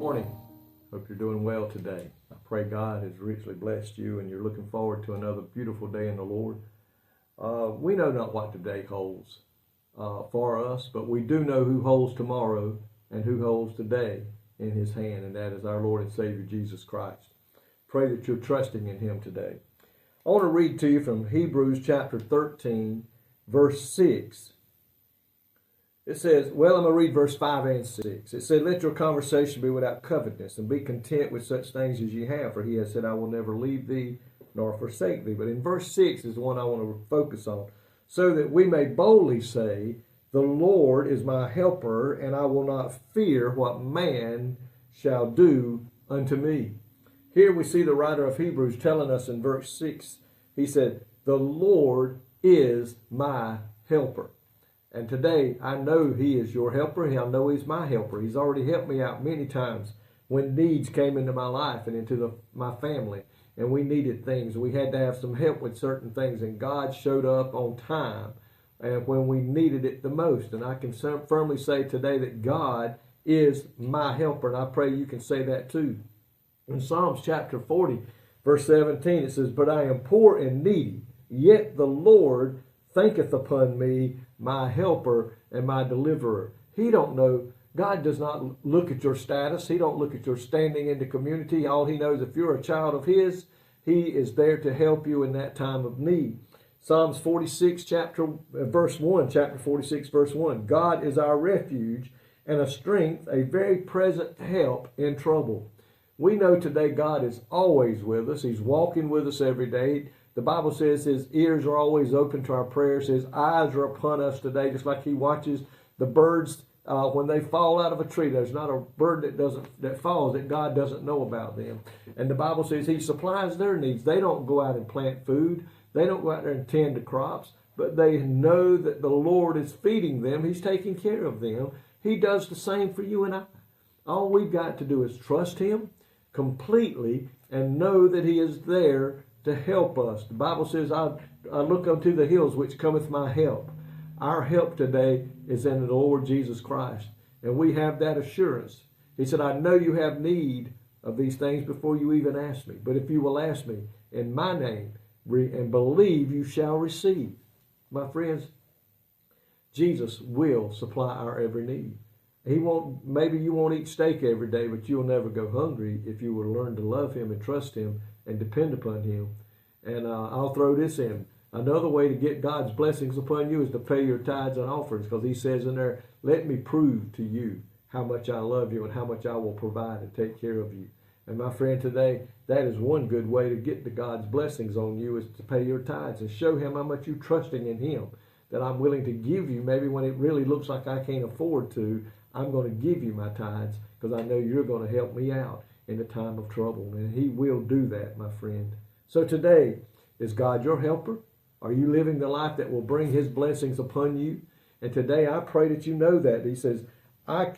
Morning. Hope you're doing well today. I pray God has richly blessed you and you're looking forward to another beautiful day in the Lord. We know not what today holds for us, but we do know who holds tomorrow and who holds today in his hand, and that is our Lord and Savior Jesus Christ. Pray that you're trusting in him today. I want to read to you from Hebrews chapter 13, verse 6. It says, I'm going to read verse 5 and 6. It said, let your conversation be without covetousness, and be content with such things as ye have. For he has said, I will never leave thee nor forsake thee. But in verse 6 is the one I want to focus on. So that we may boldly say, the Lord is my helper, and I will not fear what man shall do unto me. Here we see the writer of Hebrews telling us in verse 6, he said, the Lord is my helper. And today, I know he is your helper. I know he's my helper. He's already helped me out many times when needs came into my life and into my family. And we needed things. We had to have some help with certain things. And God showed up on time and when we needed it the most. And I can firmly say today that God is my helper. And I pray you can say that too. In Psalms chapter 40, verse 17, it says, but I am poor and needy, yet the Lord thinketh upon me, my helper and my deliverer. He don't know. God does not look at your status. He don't look at your standing in the community. All he knows, if you're a child of his, he is there to help you in that time of need. Psalms 46, chapter 46, verse 1. God is our refuge and a strength, a very present help in trouble. We know today God is always with us. He's walking with us every day. The Bible says his ears are always open to our prayers. His eyes are upon us today, just like he watches the birds when they fall out of a tree. There's not a bird that falls that God doesn't know about them. And the Bible says he supplies their needs. They don't go out and plant food. They don't go out there and tend to crops, but they know that the Lord is feeding them. He's taking care of them. He does the same for you and I. All we've got to do is trust him completely and know that he is there to help us. The Bible says, I look unto the hills which cometh my help. Our help today is in the Lord Jesus Christ. And we have that assurance. He said, I know you have need of these things before you even ask me. But if you will ask me in my name and believe, you shall receive. My friends, Jesus will supply our every need. Maybe you won't eat steak every day, but you'll never go hungry if you will learn to love him and trust him and depend upon him. And I'll throw this in. Another way to get God's blessings upon you is to pay your tithes and offerings, because he says in there, let me prove to you how much I love you and how much I will provide and take care of you. And my friend, today, that is one good way to get to God's blessings on you, is to pay your tithes and show him how much you're trusting in him, that I'm willing to give you. Maybe when it really looks like I can't afford to, I'm going to give you my tithes because I know you're going to help me out in the time of trouble. And he will do that, my friend. So today, is God your helper? Are you living the life that will bring his blessings upon you? And today I pray that you know that. He says, I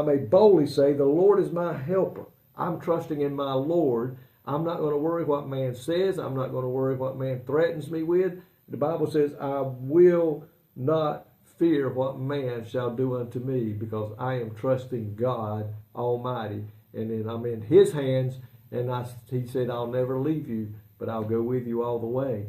may boldly say, the Lord is my helper. I'm trusting in my Lord. I'm not going to worry what man says. I'm not going to worry what man threatens me with. The Bible says, I will not fear what man shall do unto me, because I am trusting God Almighty. And then I'm in his hands, and he said, I'll never leave you, but I'll go with you all the way.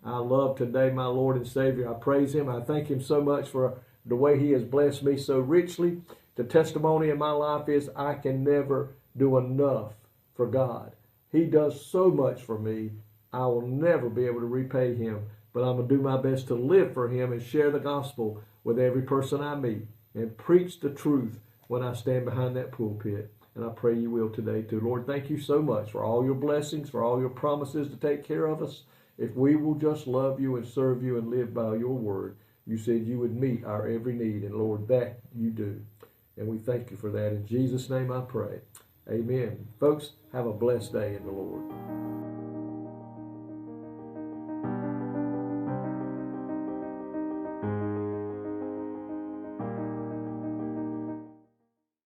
I love today my Lord and Savior. I praise him. I thank him so much for the way he has blessed me so richly. The testimony in my life is I can never do enough for God. He does so much for me. I will never be able to repay him, but I'm going to do my best to live for him and share the gospel with every person I meet and preach the truth when I stand behind that pulpit. And I pray you will today too. Lord, thank you so much for all your blessings, for all your promises to take care of us. If we will just love you and serve you and live by your word, you said you would meet our every need. And Lord, that you do. And we thank you for that. In Jesus' name I pray. Amen. Folks, have a blessed day in the Lord.